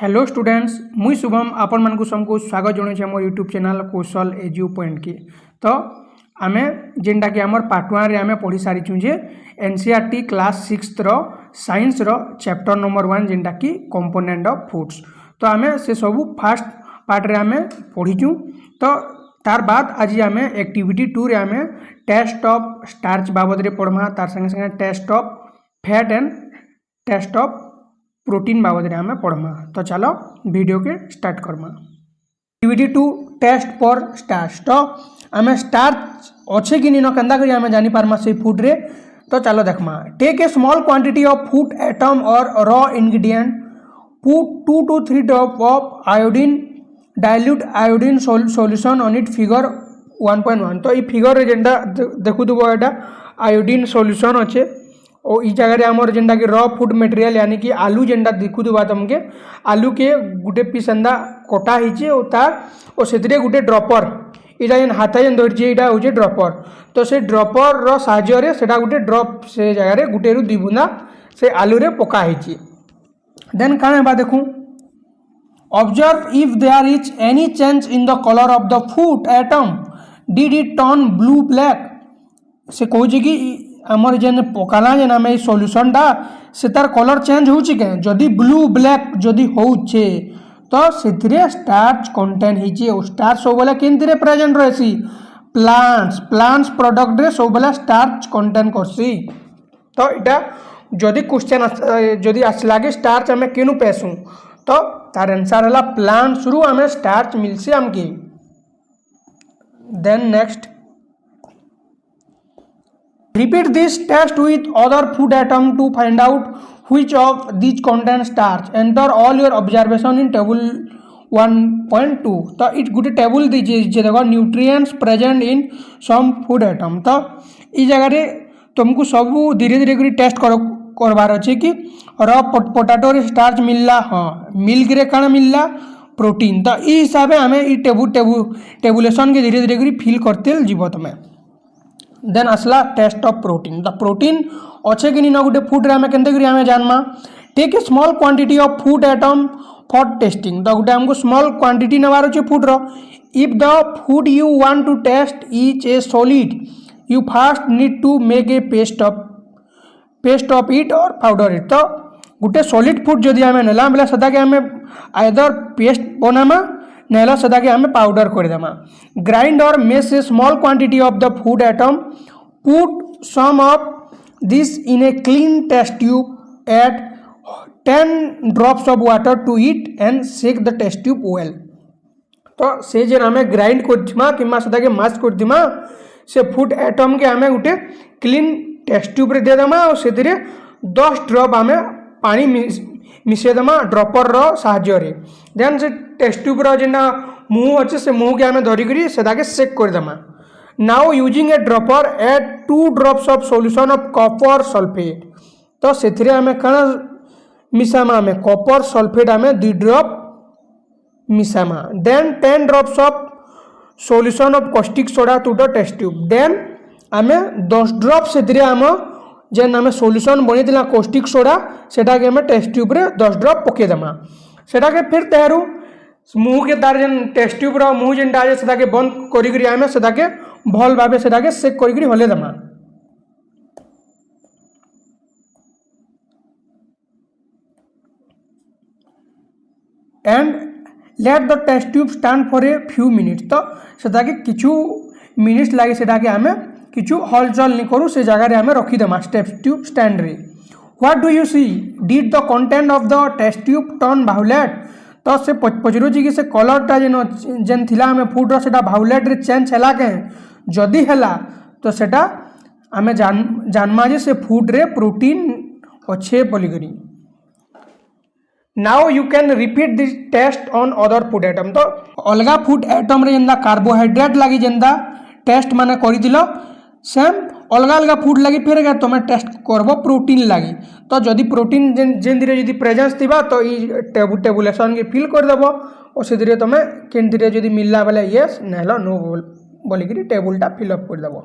Hello students, मुई शुभम आपण मानकु सबको स्वागत जनाऊँ आम यूट्यूब चैनल कौशल एजू पॉइंट की। तो आम जेनटा कि आमर पार्ट 1 रे आम पढ़ी सारीचु जे एनसीईआरटी क्लास 6 रो साइंस रो चैप्टर नंबर 1 जेनटा कि कंपोनेंट ऑफ फूड्स। तो आम से सबू फास्ट पार्ट रे आम पढ़ीचु। तो तार बाद आज आम एक्टिविटी 2 रे आम टेस्ट ऑफ स्टार्च बाबद रे पढ़मा, तार संगे संगे test of fat and test of protein बाबद रे आम पढ़मा। तो चलो वीडियो के स्टार्ट करमा। Activity 2 test for starch. तो आम स्टार्च अच्छे कि नीन केन्दा करी आम जानी पारमा से फूड रे। तो चलो देखमा। Take a small quantity of food item or raw ingredient, put 2 to 3 drop of iodine dilute iodine solution on it figure 1.1। तो ये फिगर रे जेनटा देखुथबो एटा आयोडीन सॉल्यूशन अच्छे और इस जगह आमर जेनटा कि रॉ फूड मटेरियल यानी कि आलू जेनटा दिखुवा तुमके आलू के गुटे पीस एंदा कटा होइछे और तार और से गुटे ड्रॉपर इटा जेन हाथ जेन धरछे इटा होचे ड्रॉपर। तो से ड्रॉपर रो साहाय्य रे सेटा गुटे ड्रॉप से जगह रे गुटे रु 2 बुंदा से आलू रे पका होइछे। देन काना बा देखू observe if there is any change in the colour of the food item, did it turn blue black. से कहूँ कि आमर जेन पकाला जेन आम सॉल्यूशन टा से तार कलर चेंज होची के जदि ब्लू ब्लैक जदि होचे तो सेथिरे स्टार्च कंटेंट होची। और स्टार्च सब बेले केनथिरे प्रेजेंट रहसी प्लांट्स प्रोडक्ट रे सब बेले स्टार्च कंटेंट करसी। तो इटा जदि क्वेश्चन जदि आसला कि स्टार्च आम केनु पेसु तो तार आंसर हला प्लांट्स रु आम स्टार्च मिलसी आमके। Then next repeat this test with other food atom to find out which of these contain starch. Enter all your observation in table 1.2। तो इट गुटे टेबल दीजिए देखो nutrients present in some food item. तो इस जगह रे तुमको सब धीरे धीरे कर टेस्ट करवार अच्छे कि रॉ पोटाटो रे स्टार्च मिलला, हाँ मिल्क रे काना मिलला प्रोटीन। तो ई हिसाब से आम टेबुलेशन के धीरे धीरे कर फिल करते जीव तुम्हें। देन आसला test of protein. The protein अच्छे कि नीन गुटे फूड रे आम केनते करी आम जानमा। Take a small quantity of food item for testing. तो गुटे आमको स्मॉल क्वांटिटी नेबार अच्छे फूड रो। If the food you want to test is a solid, you first need to make a paste of it or powder it. तो गुटे solid food जदि आम नेला बेले सदा के आम आइदर पेस्ट बनामा नेला सदा के आम पाउडर कर देमा। ग्राइंड और mash a small quantity of the food item, put some of this in a clean test tube, add 10 drops of water to it and shake the test tube well. तो से जेन आम grind करथिमा keema सदा के मास करथिमा से food atom के आम गुटे clean test tube रे दे देमा और सेतिरे 10 ड्रॉप आम पानी मिसे देमा ड्रॉपर रो साहाय्य रे। देन से टेस्ट ट्यूब रो जेना मुंह अच्छे से मुंह के आम धरिकी सेटा के सेक कर देमा। Now using a dropper add 2 drops of solution of copper sulphate. तो सेथिरे आम काना मिसामा आम कॉपर सल्फेट आम 2 ड्रॉप मिसामा। Then 10 drops of solution of caustic soda to the test tube. Then आम 10 ड्रॉप सेथिरे आम जेन आम सॉल्यूशन बनी कॉस्टिक सोडा सेटा के आम टेस्ट ट्यूब रे 10 ड्रॉप पके देमा। सेटा के फिर तेहरू मुंह के तार जेन टेस्ट ट्यूब रो मुंह जेनटा आहे सेटा के बंद करी करी आमे सेटा के भल भाबे सेटा के सेक करी करी हले देमा। And let the test tube stand for a few minutes. तो सेटा के किछु मिनिट्स लागे सेटा के आमे किछु हलचल नहीं करूँ से जगह आम रखीदेमा टेस्ट ट्यूब स्टैंड रे। What do you see, did the content of the test tube turn violet. तो से पचरुची कि से कलरटा जेन थिला आम फूड रो सेटा वायोलेट रे चेंज हैला के जदि हैला तो सेटा आम जानमा जे से फूड रे प्रोटीन अच्छे बोलिकरी। Now you can repeat this test on other food item. तो अलगा फूड आइटम रे जेनता कार्बोहाइड्रेट लगी जेनता टेस्ट माने करिदिलो सेम अलग अलग फूड लगी फिर क्या तुम टेस्ट करब प्रोटीन लगी। तो जदि प्रोटीन जेन धीरे जदि प्रेजेंस थिबा तो ये टेबुलेशन के फिल कर देबो और से धीरे तुम केन धीरे जदि मिलला बेले यस नेलो नो बोलिकी टेबुलटा फिलअप कर देबो।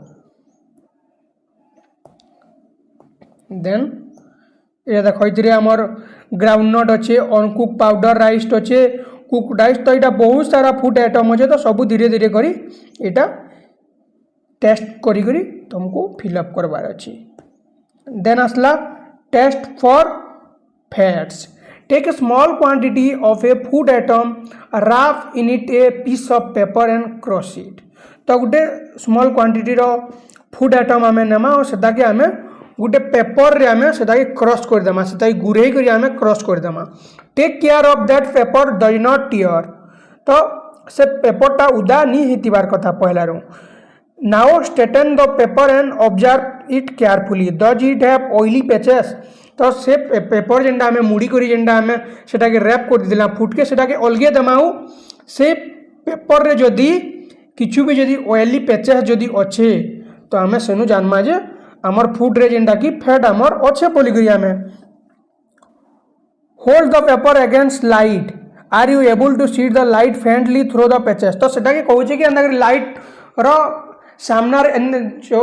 देन ये देख ये आमर ग्राउंडनट अच्छे अनकुक पाउडर राइस अच्छे कुक राइस तो यहाँ बहुत सारा फूड आइटम अच्छे तो सब धीरे धीरे करी यहाँ टेस्ट करी करी तुमको फिलअप करवार अच्छी। देन आसला test for fats. Take a small quantity of a food item wrap in it a piece of paper and crush it. तो गोटे स्मॉल क्वांटिटी रो फूड आइटम आम नेमा और सेटा के आम गोटे पेपर रे आम सेटा के क्रॉस करदेमा सेटा गुरेई करी आम क्रॉस करदेमा। Take care of that paper does not tear. तो से पेपरटा उदा नहीं होतिबार कथा पहलारू। Now straighten the paper and observe it carefully does it have oily patches. तो से पेपर जेनटा आम मुड़ी करी जेनटा आम सेटा के रैप कर देला फुट के सेटा के अलगे दमाऊ से पेपर रे जदी किछु भी जदी ऑयली पैचेस जदी अच्छे तो आम सेनु जानमा जे आमर फुड रे जेनटा कि फैट आमर अच्छे बोली करी आम। Hold the paper against light. Are you able to see the light faintly through the patches. तो सेटा के कहूँ कि अंदर लाइट रो सामना जो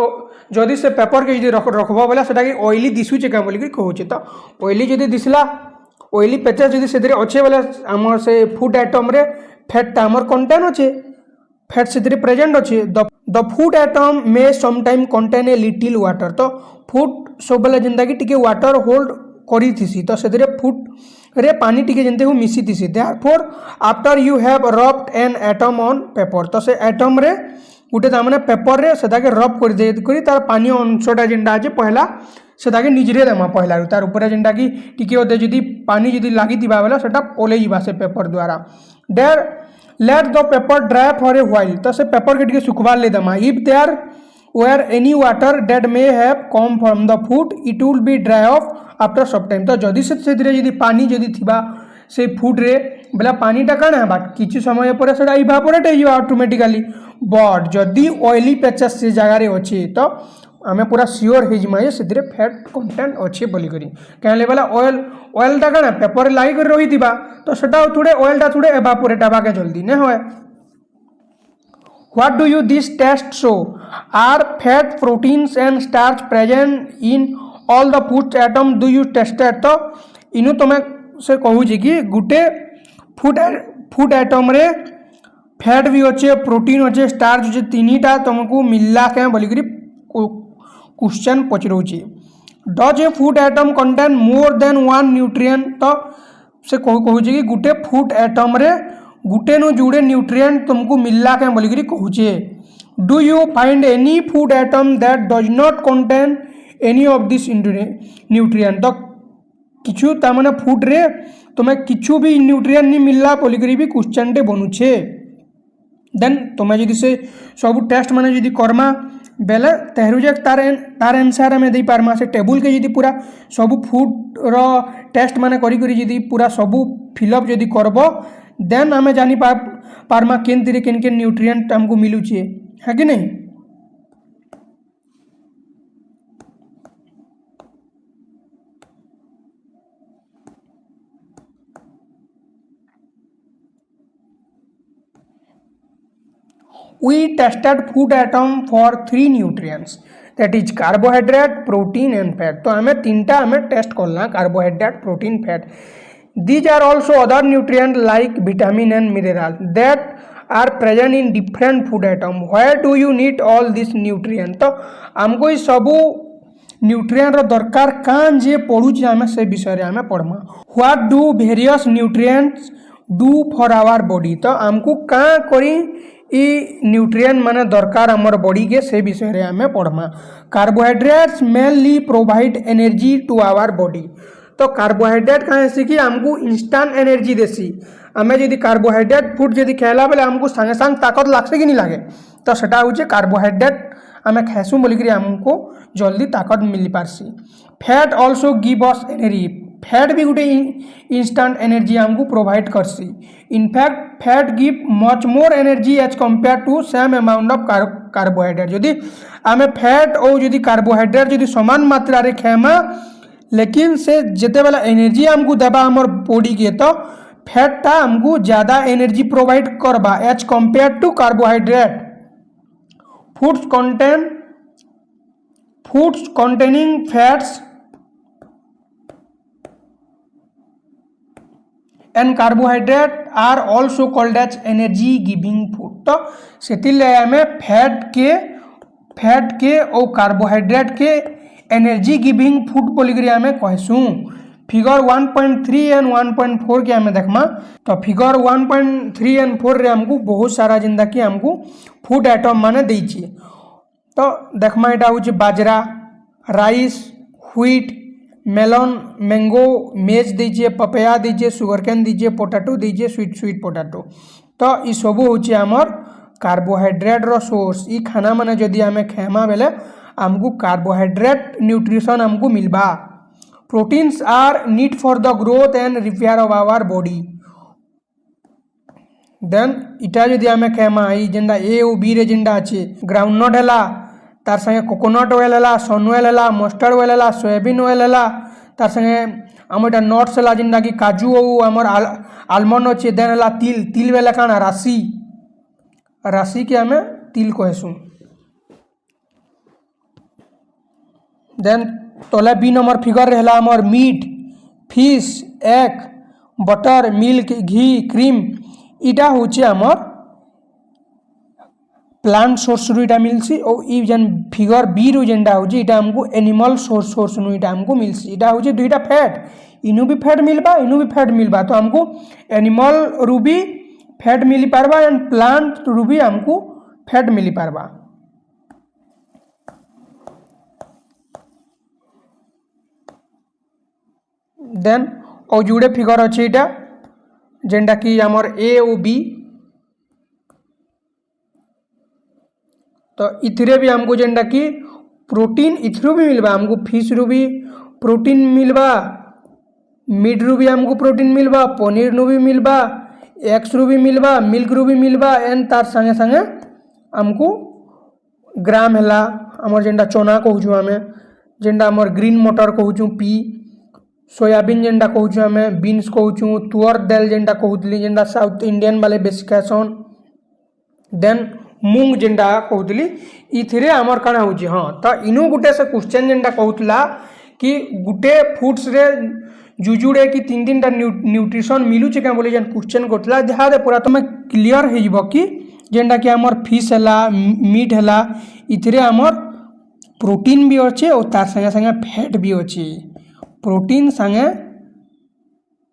जदि से पेपर के रखब बोले सेटा ऑयली दिशुचे क्या बोलिक कहूँ। तो ऑयली जदि दिसला ऑयली पैचेस जदि से अच्छे बोले आमर से फूड आइटम रे फैट आमर कंटेन अच्छे फैट से प्रेजेंट अच्छे। The food item may sometime contain a little water. तो फूड सब बेले जेनता कि टिके वाटर होल्ड करी थीसी तो से फूड रे पानी टिके जेनते मिसी thesis. Therefore after you have rubbed an atom on paper. तो से एटम रे गोटे तार पेपर रे से रब कर तार पानी अंशटा जेनटा अच्छे पहला से निजरे देमा पहला तार ऊपर जेनटा कि टिके अदे जदि पानी जदि लगी बेले से ओले जा से पेपर द्वारा। There let the paper dry for a while. तो से पेपर के टिके सुखवा ले देमा। If there were any water that may have come from the food it will be dry off after some time. तो जदि से जदि पानी जदि थिबा से फूड रे बोला पानीटा काण है किसी समय पर से इवापोरेट हो ऑटोमेटिकली। बट जदि ऑयली पैचेस से जगार अच्छे तो आम पूरा सियोर हो से फैट कंटेंट अच्छे बोलिकी क्या बोला ऑयल ऑयलटा काण पेपर लगिक रही तो सेटा थोड़े ऑयलटा थोड़े इवापोरेट हवाके जल्दी नहीं हुए। What do you this test show? Are fat proteins and starch present in all the food item do you tested. तो इनु तुम्हें से कहूँ कि गोटे फूड आइटम रे फैट भी अच्छे प्रोटीन अच्छे स्टार्च अच्छे तीनटा तुमको मिलला क्या बोलिकी क्वेश्चन पचरौची। Does a food item contain more than one nutrient. तो से कहूँ कि गोटे फूड आइटम रे गोटे नु जुड़े न्यूट्रिएंट तुमको मिलला क्या बोलिकी कहूचे। Do you find any food item that does not contain any of this nutrient. तो किछु तार फूड रे तुम्हें किछु भी न्यूट्रिएंट नहीं मिलला बोलिकी भी क्वेश्चन टे बनूचे। देन तुम्हें जदि से सब टेस्ट माने जदि करमा बेले तेहरू जे तार आंसर आम दे पारमा। से टेबुल के जदि पूरा सब फूड रो टेस्ट माने करी करी जदि पूरा सब फिलअप जदि करब देन आम जानी पारमा केन तीरे केन केन न्यूट्रिएंट हमको मिलूचे है कि नहीं। We tested food atom for 3 nutrients that is carbohydrate, protein and fat. तो हमें तीनटा हमें टेस्ट करना carbohydrate, protein, fat. These are also other nutrients like vitamin and mineral that are present in different food atom. Where do you need all these nutrients? तो हमको ये सबू nutrient दरकार कान जे पढ़ुचे आम से विषय आम पढ़मा। What do various nutrients do for our body. तो आमको क्या करी न्यूट्रिएंट माने दरकार आमर बॉडी के से विषय आम पढ़मा। Carbohydrates mainly provide energy to our body. तो कार्बोहाइड्रेट कहाँ से कि आमको इंस्टांट एनर्जी देसी। आम जदि कार्बोहाइड्रेट फूड जदि खाला बेले आमको सांगे सांग ताकत लागसे कि नहीं लगे। तो सेटा हूँ कार्बोहाइड्रेट आम खाइसु बोलिकी आमको जल्दी ताकत मिल पार्सी। Fat also give us energy. Fat भी गोटे इंस्टांट एनर्जी आमको प्रोवाइड करसी। In fact fat give much more energy as compare to same amount of carbohydrate. जदि आम फैट और जदि कार्बोहाइड्रेट जदि समान मात्रा रे खेमा लेकिन से जिते बेला एनर्जी आमको देबा हमर बॉडी के तो फैटा आमको ज़्यादा एनर्जी प्रोवाइड करबा as compare to carbohydrate. Foods containing fats and carbohydrate are also called as energy giving food. तो से आम फैट के और कार्बोहाइड्रेट के एनर्जी गिविंग फूड बोलिक आम कहसूँ। फिगर 1.3 एंड 1.4 के आम देखमा। तो फिगर 1.3 एंड 4 रे हमको बहुत सारा जिंदा कि हमको फूड आइटम माने देइछि। तो देखमा एटा होछि बाजरा, राइस, व्हीट, मेलन, मैंगो, मेज दीजिए, पपया दीजिए, सुगरकेन दीजिए, पोटैटो दीजिए, स्वीट पोटैटो। तो ये सब होछि हमर कार्बोहाइड्रेट रो सोर्स। ई खाना माने जदि आम खेमा बेले हमको कार्बोहाइड्रेट न्यूट्रिशन हमको मिलबा। Proteins are need for the growth and repair of our body. Then इटा जदि आम खेमा ई जेंदा ए और बी रे जेंदा अछि ग्राउंडनट हैला, तार संगे कोकोनट ऑयल हैला, सन ऑयल हैला, मस्टर्ड ऑयल हैला, सोयाबीन ऑयल हैला, तार संगे आम एटा नट्स हैला जेंदा कि काजू और आमर आलमंड अच्छे। देन हैला तिल बेले काना राशि के आम तिल कहसूँ। देन तले 2 नंबर फिगर रहला आमर meat, fish, egg, butter, milk, ghee, cream. इटा होचे आमर प्लांट सोर्स रु इटा मिलसी। और ई जेन फिगर बी रु जेंडा होची इटा हमको एनिमल सोर्स नु इटा हमको मिलसी। इटा होची दुईटा फैट, इनु भी फैट मिलबा, इनु भी फैट मिलबा। तो हमको एनिमल रु भी फैट मिली पारबा एंड प्लांट रु भी हमको फैट मिली पारबा। देन और जुड़े फिगर अच्छे इटा जेंडा कि आमर ए और बी। तो इथरे भी हमको जेंडा कि प्रोटीन इथरू भी मिलबा। हमको फिश रु भी प्रोटीन मिलबा, मीट रु भी हमको प्रोटीन मिलबा, पनीर नु भी मिलबा, एग्स रु भी मिलबा, मिल्क रु भी मिलबा एंड तार संगे संगे हमको ग्राम हैला आमर जेंडा चना कहूँ आम, जेंडा आमर ग्रीन मटर कहूँ पी, सोयाबीन जेंडा कहूँ आम, बीन्स कहूँ, तुअर दाल जेंडा कहूली जेंडा साउथ इंडियन वाले बेसी खाएसन। देन मूंग जेंडा कहूली इथिरे आमर काना होची। हाँ तो इनु गुटे से क्वेश्चन जेंडा कहूतला कि गुटे फूड्स रे जुजुड़े कि 3-3टा न्यूट्रिशन मिलुचे क्या बोले जेन क्वेश्चन करतला जहाँ दे पूरा तुम क्लियर हो जिवो कि जेंडा कि आमर फिश हैला, मीट हैला, इथिरे आमर प्रोटीन भी अच्छे और तार संगे संगे फैट भी अच्छे। प्रोटीन संगे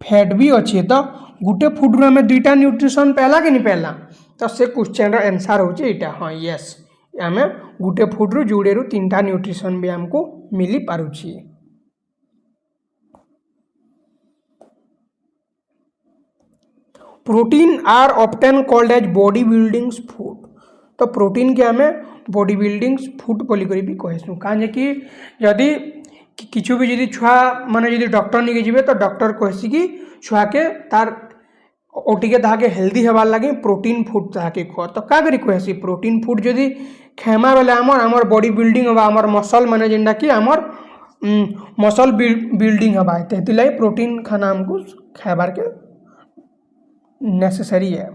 फैट भी अच्छे। तो गुटे फूड रू हमें 2टा न्यूट्रिशन पहला कि नहीं पहला। तो से क्वेश्चन आंसर होचे इटा। हाँ यस आम गुटे फूड रू जुड़े रू 3टा न्यूट्रिशन भी हमको मिली पारुची। Protein are often called as body buildings food. तो प्रोटीन के आम बॉडी बिल्डिंग्स फूड बोलिक भी कहसूँ। कहीं कि जदि किछु भी जदि छुआ माने जदि डॉक्टर नहीं जीवे तो डॉक्टर कहसी कि छुआ के तार ओटिके ताके हेल्दी हेबार लगे प्रोटीन फूड ताके खो। तो क्या करी कहसी प्रोटीन फूड जदि खेमा बेले आमर बॉडी बिल्डिंग हवा, आमर मसल माने जेंडा कि आमर मसल बिल्डिंग हवा। तो प्रोटीन खाना हमको खाबार के नेसेसरी है।